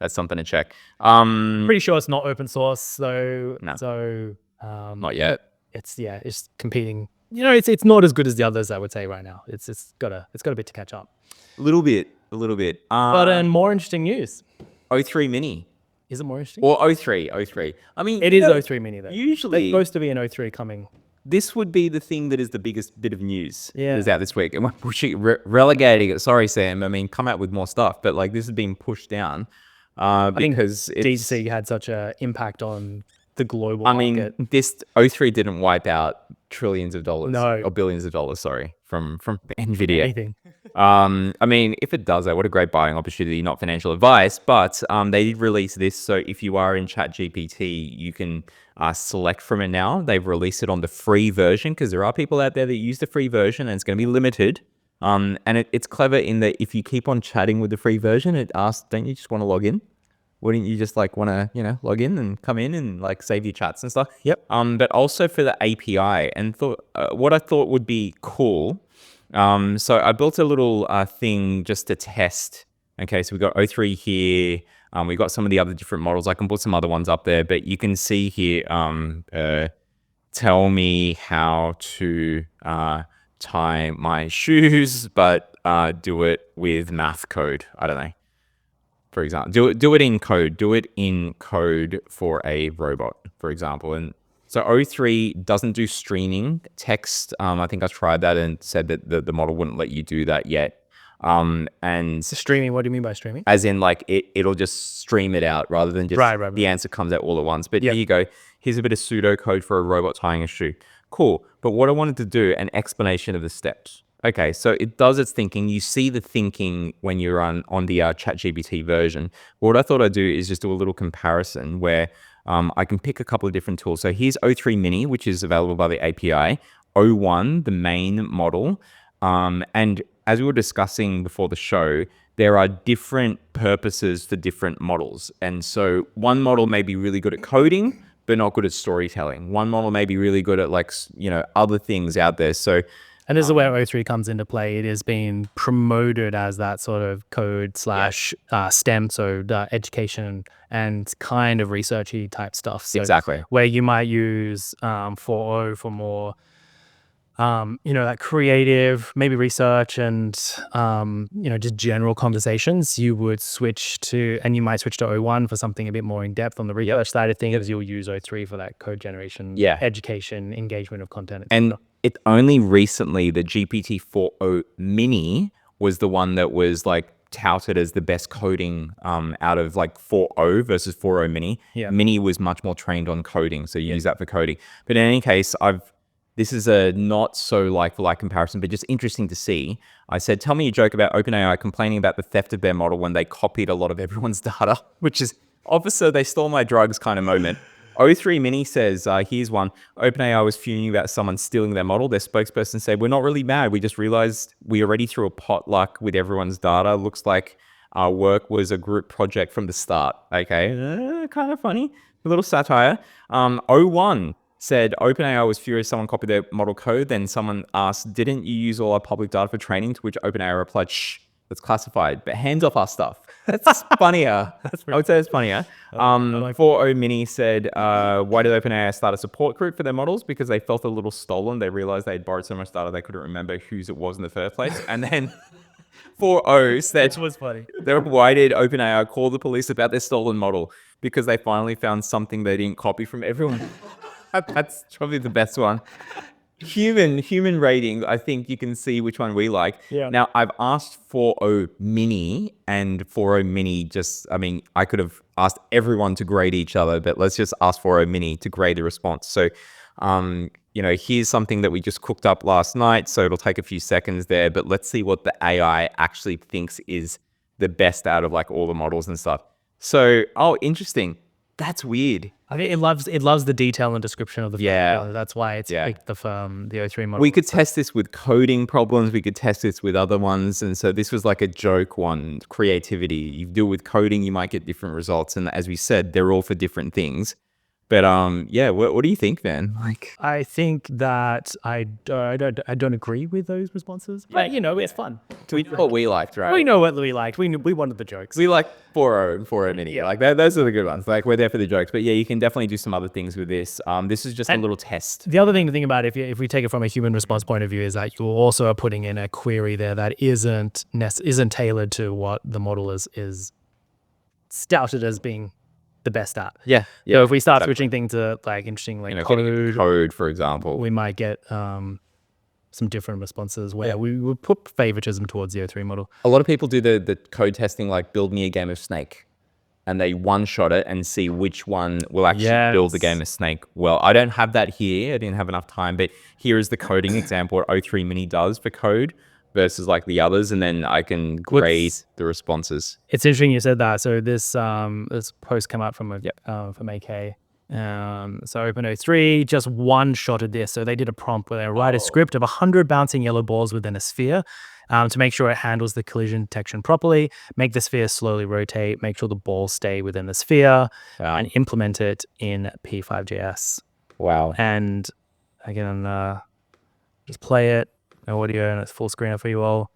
something to check. Pretty sure it's not open source though. No. So not yet. It's competing. It's not as good as the others, I would say right now. It's got a bit to catch up. A little bit. But in more interesting news, O3 Mini. Is it more interesting? Or O3. I mean, it is O3 Mini though. Usually, there's supposed to be an O3 coming. This would be the thing that is the biggest bit of news that is out this week. And we're pushing, relegating it. Sorry, Sam. I mean, come out with more stuff. But like this has been pushed down because Deepseek had such an impact on the global market. I mean, this O3 didn't wipe out trillions of dollars. No. Or billions of dollars, sorry, from NVIDIA. Anything. I mean, if it does that, what a great buying opportunity, not financial advice. But they did release this. So if you are in ChatGPT, you can select from it now. They've released it on the free version because there are people out there that use the free version and it's going to be limited. And it's clever in that if you keep on chatting with the free version, it asks, don't you just want to log in? Wouldn't you just like want to, log in and come in and like save your chats and stuff? Yep. But also for the API and what I thought would be cool. So I built a little thing just to test. Okay, so we got O3 here. We got some of the other different models. I can put some other ones up there, but you can see here, tell me how to tie my shoes, but do it with math code. I don't know. For example, do it in code. Do it in code for a robot, for example. And so O3 doesn't do streaming text. I think I tried that and said that the model wouldn't let you do that yet. And streaming, what do you mean by streaming? As in like it'll just stream it out rather than just right. The answer comes out all at once. But here you go. Here's a bit of pseudocode for a robot tying a shoe. Cool. But what I wanted to do, an explanation of the steps. Okay, so it does its thinking. You see the thinking when you're on the ChatGPT version. What I thought I'd do is just do a little comparison where I can pick a couple of different tools. So here's O3 Mini, which is available by the API. O1, the main model. And as we were discussing before the show, there are different purposes for different models. And so one model may be really good at coding, but not good at storytelling. One model may be really good at like, other things out there. So, and this is where O3 comes into play. It is being promoted as that sort of code slash STEM, so education and kind of researchy type stuff. So exactly. Where you might use 4.0 for more, that creative, maybe research and, just general conversations, you would switch to, and you might switch to O1 for something a bit more in depth on the research side of things. You'll use O3 for that code generation, education, engagement of content. And it only recently, the GPT-4o Mini was the one that was like touted as the best coding out of like 4.0 versus 4.0 Mini. Mini was much more trained on coding, so you use that for coding. But in any case, this is a not so like for like comparison, but just interesting to see. I said, tell me a joke about OpenAI complaining about the theft of their model when they copied a lot of everyone's data, which is, officer, they stole my drugs kind of moment. O3 Mini says, here's one. OpenAI was fuming about someone stealing their model. Their spokesperson said, we're not really mad. We just realized we already threw a potluck with everyone's data. Looks like our work was a group project from the start. Okay, kind of funny. A little satire. O1 said OpenAI was furious someone copied their model code. Then someone asked, didn't you use all our public data for training? To which OpenAI replied, shh, that's classified, but hands off our stuff. That's funnier. I would say it's funnier. 4.0 Mini said, why did OpenAI start a support group for their models? Because they felt a little stolen. They realized they had borrowed so much data they couldn't remember whose it was in the first place. And then 4.0 said, which was funny. Why did OpenAI call the police about their stolen model? Because they finally found something they didn't copy from everyone. That's probably the best one. Human rating, I think you can see which one we like. Now, I've asked 4.0 Mini and 4.0 Mini I could have asked everyone to grade each other, but let's just ask 4.0 Mini to grade the response. So, here's something that we just cooked up last night, so it'll take a few seconds there, but let's see what the AI actually thinks is the best out of like all the models and stuff. So, interesting. That's weird. I think it loves the detail and description of the film. That's why it's picked the O3 model. We could test this with coding problems. We could test this with other ones. And so this was like a joke one, creativity. You do it with coding, you might get different results. And as we said, they're all for different things. But what do you think, then? I think that I don't agree with those responses, but it's fun. We know what we liked, right? We know what we liked. We wanted the jokes. We like 4.0 and 4.0 Mini. Like those are the good ones. Like we're there for the jokes. But yeah, you can definitely do some other things with this. This is just a little test. The other thing to think about, if we take it from a human response point of view, is that you also are putting in a query there that isn't tailored to what the model is stouted as being the best at. So if we start switching things to like interesting like code, for example, we might get some different responses where we would put favoritism towards the O3 model. A lot of people do the code testing like build me a game of Snake, and they one-shot it and see which one will actually build the game of Snake well. I don't have that here. I didn't have enough time, but here is the coding example, what O3 Mini does for code versus like the others, and then I can grade the responses. It's interesting you said that. So this post came out from AK. So OpenO3 just one-shotted this. So they did a prompt where they write a script of 100 bouncing yellow balls within a sphere to make sure it handles the collision detection properly, make the sphere slowly rotate, make sure the balls stay within the sphere, and implement it in P5.js. Wow. And again, just play it. Audio, and it's full screen up for you all,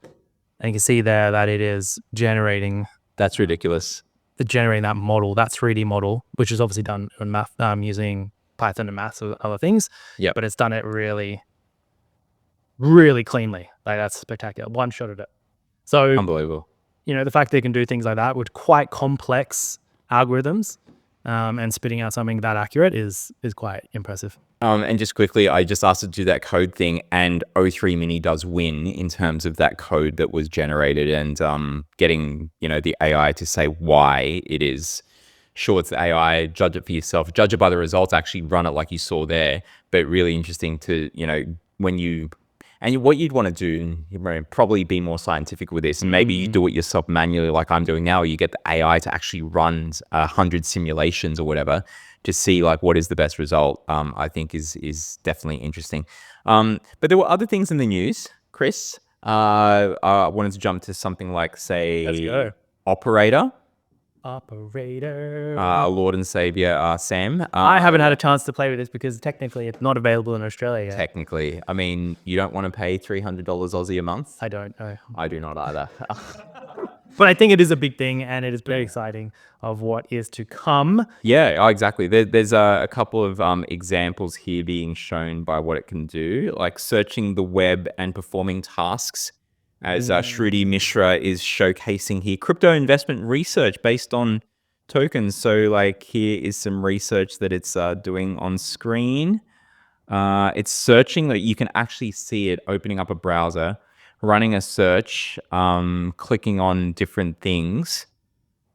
and you can see there that it is generating. That's ridiculous. Generating that model, that 3D model, which is obviously done in math, using Python and maths or other things. But it's done it really, really cleanly. Like that's spectacular. One shot at it. So unbelievable. The fact they can do things like that with quite complex algorithms, and spitting out something that accurate is quite impressive. And just quickly, I just asked it to do that code thing, and O3 Mini does win in terms of that code that was generated and getting, the AI to say why it is. Sure, it's the AI, judge it for yourself, judge it by the results, actually run it like you saw there. But really interesting to, when you And what you'd want to do, and you know, probably be more scientific with this, and maybe you do it yourself manually like I'm doing now, or you get the AI to actually run 100 simulations or whatever to see like what is the best result, I think is definitely interesting. But there were other things in the news, Chris. I wanted to jump to something like, say, Operator. Our Lord and Savior, Sam. I haven't had a chance to play with this because technically it's not available in Australia yet. Technically. I mean, you don't want to pay $300 Aussie a month? I don't know. I do not either. But I think it is a big thing, and it is very exciting of what is to come. Yeah, exactly. There's a couple of examples here being shown by what it can do, like searching the web and performing tasks, as Shruti Mishra is showcasing here. Crypto investment research based on tokens. So like here is some research that it's doing on screen. It's searching, that you can actually see it opening up a browser, running a search, clicking on different things.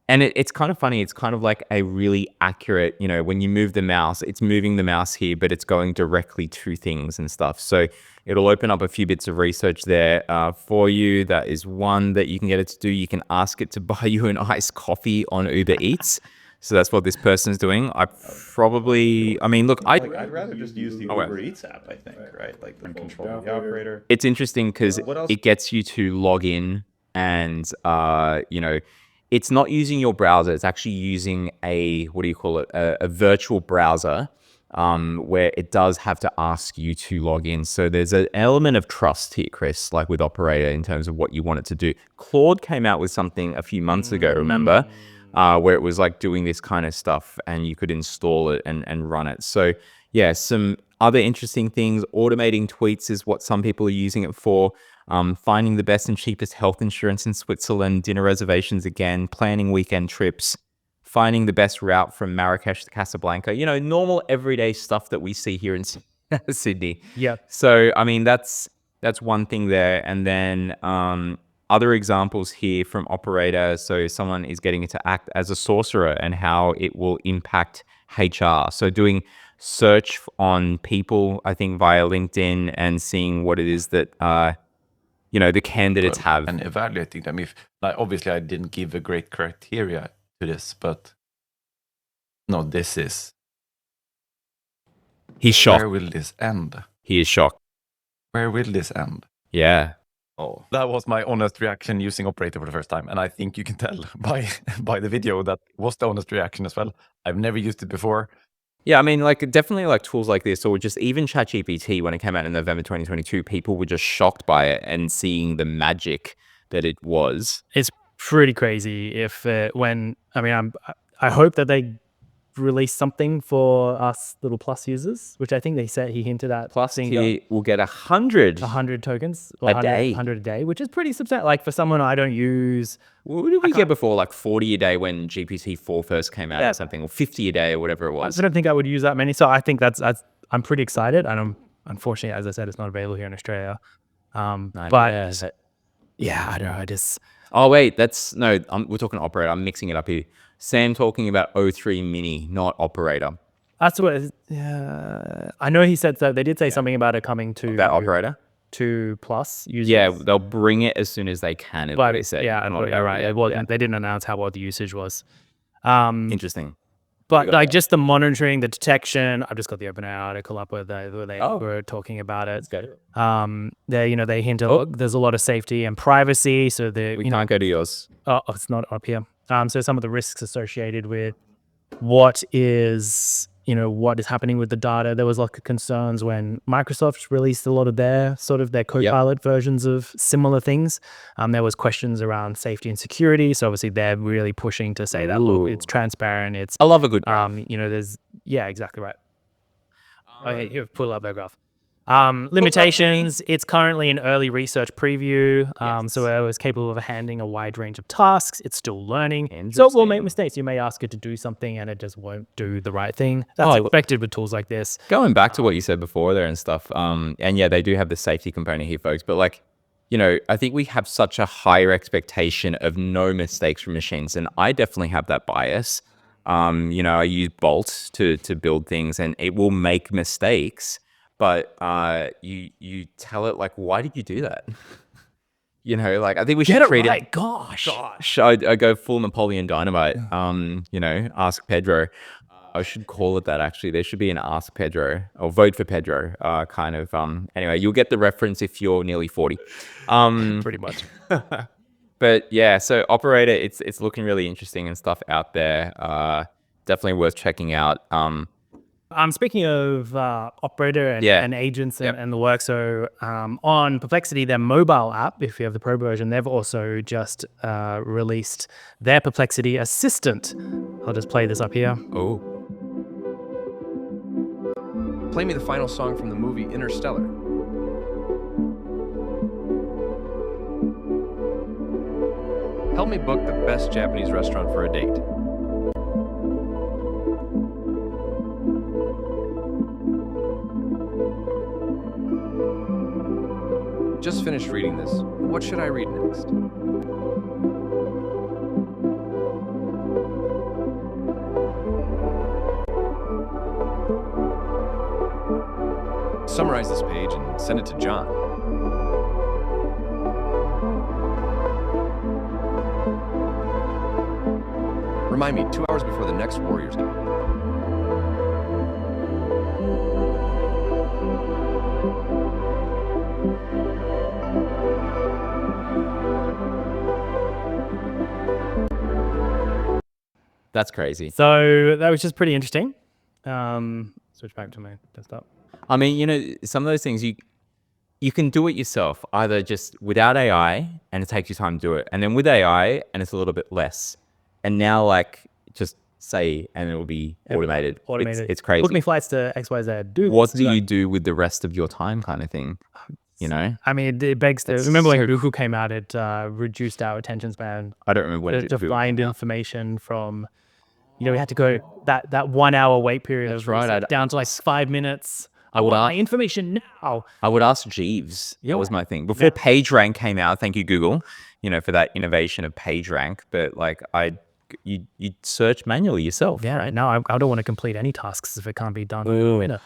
And it's kind of funny. It's kind of like a really accurate, you know, when you move the mouse, it's moving the mouse here, but it's going directly to things and stuff. So it'll open up a few bits of research there for you. That is one that you can get it to do. You can ask it to buy you an iced coffee on Uber Eats. So that's what this person's doing. Look, I'd rather just use the Uber Eats app, I think, right? Like the control the operator. It's interesting because it gets you to log in and, you know, it's not using your browser. It's actually using a virtual browser where it does have to ask you to log in. So there's an element of trust here, Chris, like with Operator in terms of what you want it to do. Claude came out with something a few months ago, remember? Where it was like doing this kind of stuff and you could install it and run it. So yeah, some other interesting things. Automating tweets is what some people are using it for. Finding the best and cheapest health insurance in Switzerland, dinner reservations again, planning weekend trips, finding the best route from Marrakesh to Casablanca, you know, normal everyday stuff that we see here in Sydney. Yeah. So, I mean, that's one thing there. And then other examples here from Operator. So someone is getting it to act as a sorcerer and how it will impact HR. So doing search on people, I think, via LinkedIn and seeing what it is that, you know, the candidates have. And evaluating them. If, like, obviously I didn't give a great criteria to this, but no, this is... He's shocked. Where will this end? He is shocked. Where will this end? Yeah. Oh, that was my honest reaction using Operator for the first time. And I think you can tell by the video that was the honest reaction as well. I've never used it before. Yeah, I mean, like, definitely like tools like this, or just even ChatGPT, when it came out in November 2022, people were just shocked by it and seeing the magic that it was. It's pretty crazy if I hope that they release something for us little Plus users, which I think they said he hinted at. Plus, he will get 100 tokens a day. 100 a day, which is pretty substantial. Like for someone I don't use. What did we get before? Like 40 a day when GPT-4 first came out or something, or 50 a day or whatever it was. I don't think I would use that many. So I think that's I'm pretty excited. And unfortunately, as I said, it's not available here in Australia. But yeah, I don't know. I just... Oh, wait, we're talking Operator. I'm mixing it up here. Sam talking about O3 Mini, not Operator. That's what... I know he said so. They did say something about it coming to... That Operator? To Plus users. Yeah, they'll bring it as soon as they can, is what they said. Yeah, right. Well, they didn't announce what the usage was. Interesting. But like just the monitoring, the detection, I've just got the OpenAI article up where they were talking about it. They hint at there's a lot of safety and privacy. So we can't go to yours. Oh, it's not up here. So some of the risks associated with what is happening with the data. There was a lot of concerns when Microsoft released a lot of their Copilot versions of similar things. There was questions around safety and security. So obviously they're really pushing to say that, look, it's transparent. I love a good graph. Exactly right. Okay, here, pull up that graph. Limitations, it's currently in early research preview. So it was capable of handling a wide range of tasks. It's still learning. So it will make mistakes. You may ask it to do something and it just won't do the right thing. That's expected with tools like this. Going back to what you said before there and stuff. And yeah, they do have the safety component here, folks. But like, I think we have such a higher expectation of no mistakes from machines. And I definitely have that bias. I use Bolt to build things and it will make mistakes. but you tell it like, why did you do that? You know, like I think we should Get it treat right. it. Gosh. I go full Napoleon Dynamite. You know, ask Pedro. I should call it that actually. There should be an ask Pedro or vote for Pedro kind of. Anyway, you'll get the reference if you're nearly 40. Pretty much. But yeah, so Operator, it's looking really interesting and stuff out there. Definitely worth checking out. Speaking of Operator and agents and the work, so on Perplexity, their mobile app, if you have the Pro version, they've also just released their Perplexity Assistant. I'll just play this up here. Oh, Play me the final song from the movie Interstellar. Help me book the best Japanese restaurant for a date. Just finished reading this. What should I read next? Summarize this page and send it to John. Remind me 2 hours before the next Warriors game. that's crazy. So that was just pretty interesting. Switch back to my desktop. I mean, you know, some of those things you can do it yourself, either just without AI and it takes you time to do it, and then with AI and it's a little bit less. And now, like, just say and it will be automated. It's crazy. Book me flights to XYZ. What do you do with the rest of your time, kind of thing? You know, I mean, it begs to remember when Google came out, it reduced our attention span. I don't remember when it to find information from. You know, we had to go that 1 hour wait period. That's right. Down to like 5 minutes. I would my information now. I would ask Jeeves. That was my thing. Before PageRank came out, thank you, Google, you know, for that innovation of PageRank. But like you'd search manually yourself. Yeah, right. Now I don't want to complete any tasks if it can't be done.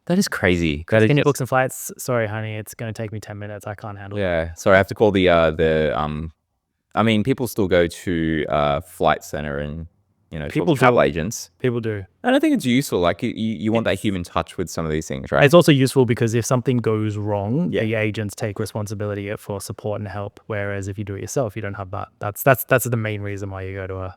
That is crazy. Can you books and flights? Sorry, honey, it's going to take me 10 minutes. I can't handle it. Yeah. Sorry, I have to call the I mean, people still go to Flight Center and, you know, people travel agents. People do. And I think it's useful. Like you want that human touch with some of these things, right? It's also useful because if something goes wrong, the agents take responsibility for support and help. Whereas if you do it yourself, you don't have that. That's the main reason why you go to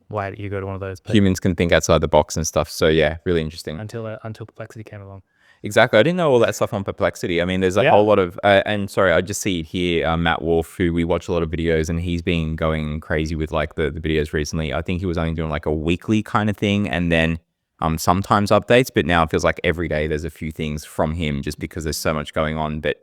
one of those. Humans can think outside the box and stuff. So yeah, really interesting. Until Perplexity came along. Exactly. I didn't know all that stuff on Perplexity. I mean, there's a whole lot of, and sorry, I just see it here, Matt Wolf, who we watch a lot of videos, and he's been going crazy with like the videos recently. I think he was only doing like a weekly kind of thing, and then sometimes updates, but now it feels like every day there's a few things from him just because there's so much going on. But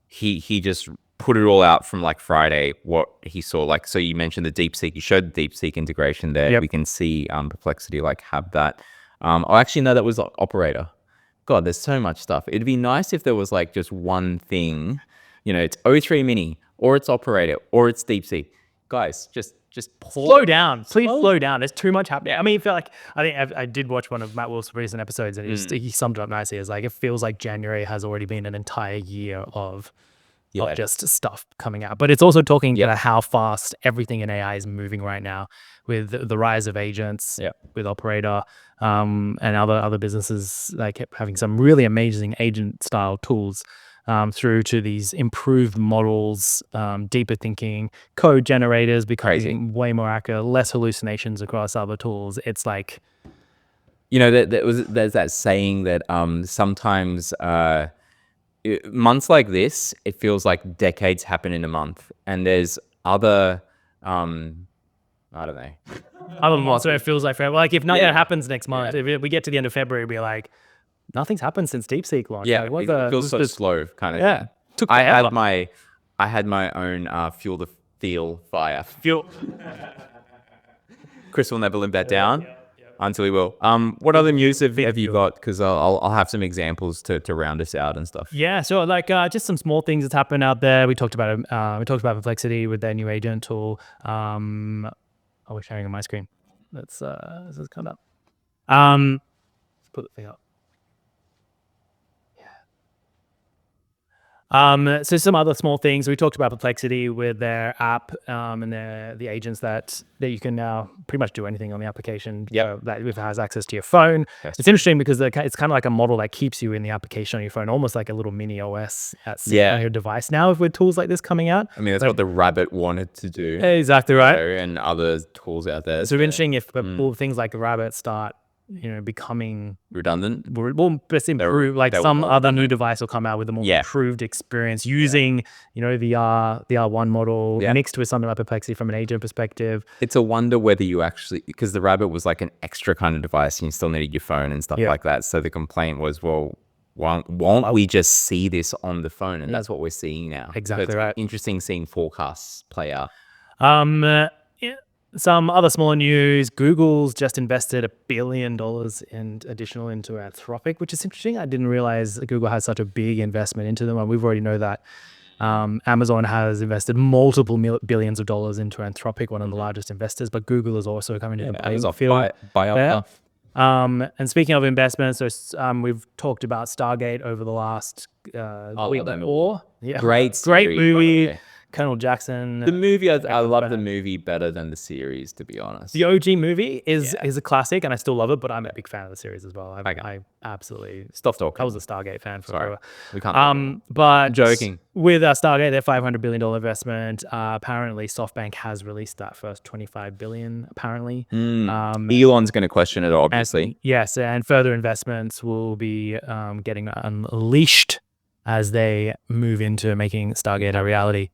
he just put it all out from like Friday, what he saw. Like, so you mentioned the Deepseek, you showed the Deepseek integration there. We can see Perplexity like have that. I actually know that was like Operator. God, there's so much stuff. It'd be nice if there was like just one thing, you know, it's O3 Mini or it's Operator or it's Deepseek. Guys, just slow down. Please slow down. There's too much happening. I mean, I think I did watch one of Matt Wolf's recent episodes and he summed it up nicely. It's like, it feels like January has already been an entire year of just stuff coming out. But it's also talking about how fast everything in AI is moving right now with the rise of agents, with Operator, and other businesses like having some really amazing agent style tools through to these improved models, deeper thinking, code generators becoming way more accurate, less hallucinations across other tools. It's like, you know, there's that saying that sometimes months like this, it feels like decades happen in a month, and there's other I don't know. Other months where it feels like forever. Like if nothing happens next month, if we get to the end of February, we're like, nothing's happened since Deepseek launch. Yeah, like, it feels so slow, kind of. Yeah, thing. I had my own fuel the feel fire. Chris will never live that down until he will. What other news have you got? Because I'll have some examples to round us out and stuff. Yeah, so like just some small things that's happened out there. We talked about Perplexity with their new agent tool. We're sharing on my screen. Let's come up. Let's put the thing up. Yeah, So some other small things. We talked about Perplexity with their app and the agents that you can now pretty much do anything on the application that it has access to your phone. Yes. It's interesting because it's kind of like a model that keeps you in the application on your phone, almost like a little mini OS on your device now with tools like this coming out. I mean, that's what the Rabbit wanted to do. Exactly right. And other tools out there. So interesting if things like Rabbit start becoming redundant. Well, let's improve. Like some other new device will come out with a more improved experience using, the R1 model mixed with something like Perplexity from an agent perspective. It's a wonder whether you actually, because the Rabbit was like an extra kind of device and you still needed your phone and stuff like that. So the complaint was, well, won't we just see this on the phone? And that's what we're seeing now. Exactly so right. Interesting seeing forecasts play out. Some other smaller news, Google's just invested $1 billion additional into Anthropic, which is interesting. I didn't realize Google has such a big investment into them. And we've already know that Amazon has invested multiple billions of dollars into Anthropic, one of the largest investors, but Google is also coming to the playing field. Buy up. And speaking of investments, so we've talked about Stargate over the last week or Great movie. Okay. Colonel Jackson. The movie, I love the movie better than the series, to be honest. The OG movie is a classic, and I still love it, but I'm a big fan of the series as well. I absolutely... Stop talking. I was a Stargate fan forever. We can't but joking. With Stargate, their $500 billion investment, apparently SoftBank has released that first $25 billion, apparently. Elon's going to question it, obviously. And further investments will be getting unleashed as they move into making Stargate a reality.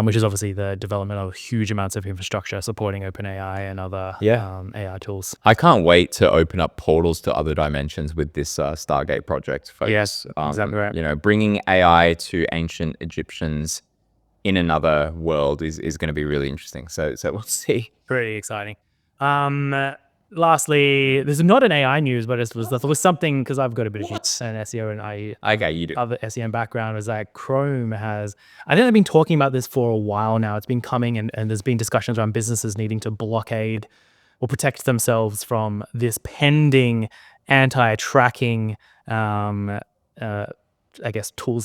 Which is obviously the development of huge amounts of infrastructure supporting OpenAI and other AI tools. I can't wait to open up portals to other dimensions with this Stargate project, folks. Yes, exactly right. Bringing AI to ancient Egyptians in another world is going to be really interesting. So we'll see. Pretty exciting. Lastly, this is not an AI news, but it was something, because I've got a bit of an SEO and you do. Other SEM background, was that Chrome has, I think they've been talking about this for a while now. It's been coming and there's been discussions around businesses needing to blockade or protect themselves from this pending anti-tracking, tools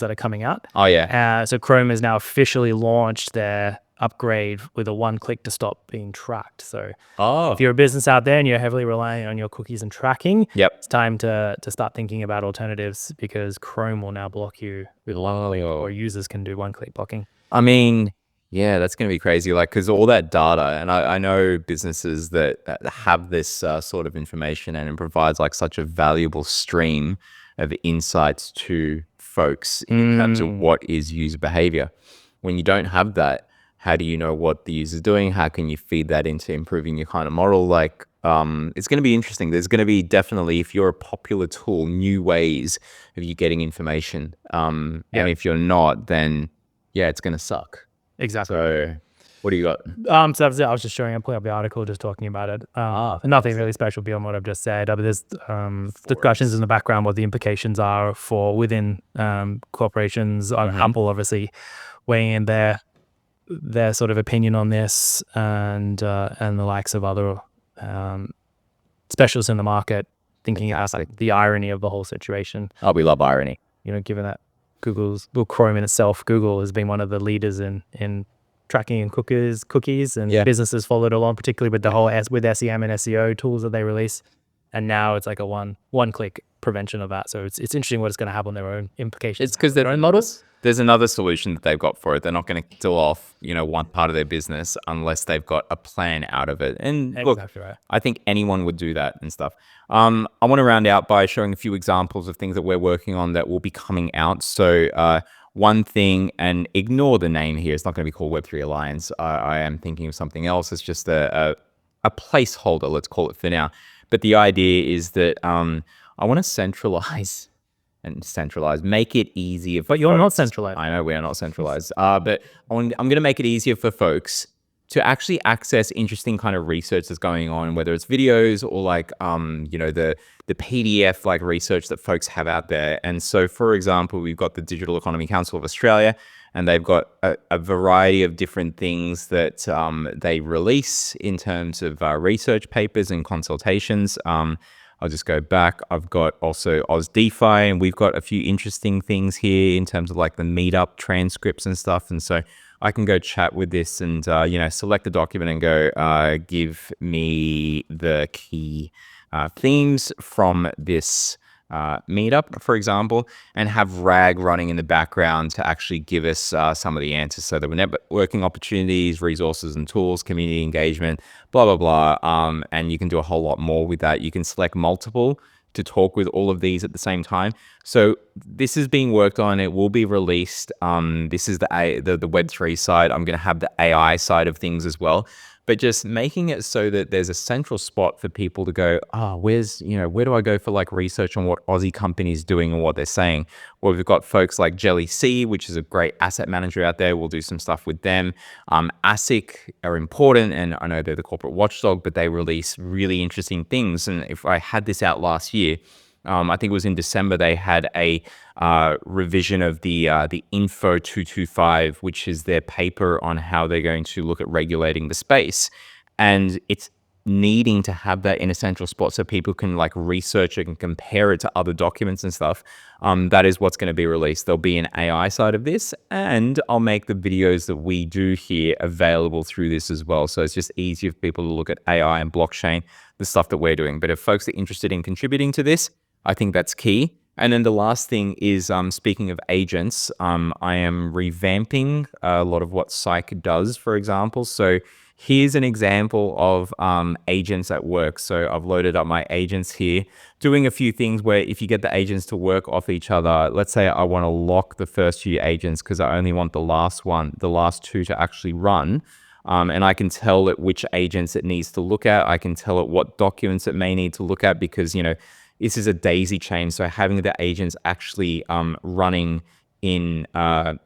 that are coming out. Oh, yeah. So Chrome has now officially launched their upgrade with a one-click to stop being tracked. So if you're a business out there and you're heavily relying on your cookies and tracking, it's time to start thinking about alternatives, because Chrome will now block you or users can do one-click blocking. I mean, yeah, that's going to be crazy. Like, because all that data, and I know businesses that have this sort of information, and it provides like such a valuable stream of insights to folks in terms of what is user behavior. When you don't have that, how do you know what the user's doing? How can you feed that into improving your kind of model? Like, it's going to be interesting. There's going to be definitely, if you're a popular tool, new ways of you getting information. And if you're not, then it's going to suck. Exactly. So what do you got? So that's it. I was just showing, I'm pulling up the article, just talking about it. Nothing really special beyond what I've just said. But there's discussions in the background what the implications are for within corporations. Apple obviously weighing in their sort of opinion on this, and the likes of other specialists in the market thinking about like the irony of the whole situation. We love irony. Given that Chrome in itself, Google has been one of the leaders in tracking and cookies, and businesses followed along, particularly with the whole with SEM and SEO tools that they release. And now it's like a one-click prevention of that. So it's interesting what it's going to have on their own implications. It's because their own models. There's another solution that they've got for it. They're not going to kill off, one part of their business unless they've got a plan out of it. And look, right. I think anyone would do that and stuff. I want to round out by showing a few examples of things that we're working on that will be coming out. So one thing, and ignore the name here, it's not going to be called Web3 Alliance. I am thinking of something else. It's just a placeholder, let's call it for now. But the idea is that I want to centralize, make it easier for But you're folks. not centralized. I know we are not centralized. But I'm going to make it easier for folks to actually access interesting kind of research that's going on, whether it's videos or like, the PDF like research that folks have out there. And so, for example, we've got the Digital Economy Council of Australia, and they've got a variety of different things that they release in terms of research papers and consultations. I'll just go back. I've got also Aus DeFi, and we've got a few interesting things here in terms of like the meetup transcripts and stuff. And so I can go chat with this and, select the document and go, give me the key themes from this meetup, for example, and have RAG running in the background to actually give us some of the answers. So the networking opportunities, resources and tools, community engagement, blah, blah, blah. And you can do a whole lot more with that. You can select multiple to talk with all of these at the same time. So this is being worked on. It will be released. This is the Web3 side. I'm going to have the AI side of things as well. But just making it so that there's a central spot for people to go, where do I go for like research on what Aussie companies doing and what they're saying? Well, we've got folks like Jelly C, which is a great asset manager out there. We'll do some stuff with them. ASIC are important, and I know they're the corporate watchdog, but they release really interesting things. And if I had this out last year, I think it was in December, they had a revision of the Info 225, which is their paper on how they're going to look at regulating the space. And it's needing to have that in a central spot so people can like research it and compare it to other documents and stuff. That is what's going to be released. There'll be an AI side of this, and I'll make the videos that we do here available through this as well. So it's just easier for people to look at AI and blockchain, the stuff that we're doing. But if folks are interested in contributing to this, I think that's key. And then the last thing is, speaking of agents, I am revamping a lot of what Psych does, for example. So here's an example of agents at work. So I've loaded up my agents here, doing a few things where if you get the agents to work off each other, let's say I want to lock the first few agents because I only want the last two to actually run. And I can tell it which agents it needs to look at. I can tell it what documents it may need to look at because, this is a daisy chain. So having the agents actually running in a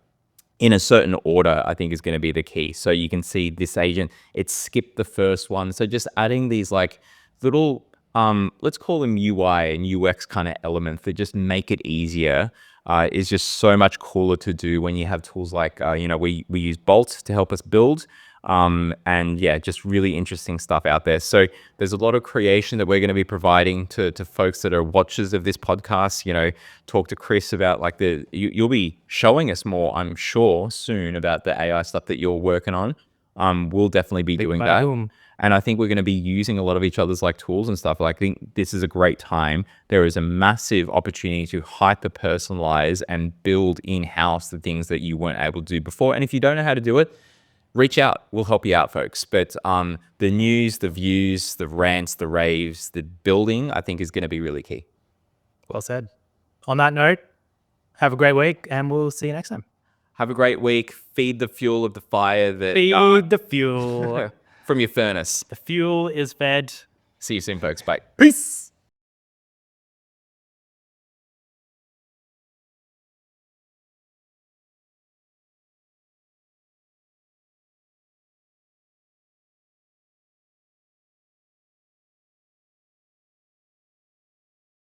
certain order, I think is going to be the key. So you can see this agent, it skipped the first one. So just adding these like little, let's call them UI and UX kind of elements that just make it easier is just so much cooler to do when you have tools like, we use Bolt to help us build. And yeah, just really interesting stuff out there. So there's a lot of creation that we're going to be providing to folks that are watchers of this podcast. Talk to Chris about like you'll be showing us more, I'm sure, soon about the AI stuff that you're working on. We'll definitely be doing that. And I think we're going to be using a lot of each other's like tools and stuff. Like, I think this is a great time. There is a massive opportunity to hyper personalize and build in-house the things that you weren't able to do before. And if you don't know how to do it, reach out. We'll help you out, folks. But the news, the views, the rants, the raves, the building, I think is going to be really key. Well said. On that note, have a great week, and we'll see you next time. Have a great week. Feed the fuel of the fire Feed the fuel. from your furnace. The fuel is fed. See you soon, folks. Bye. Peace.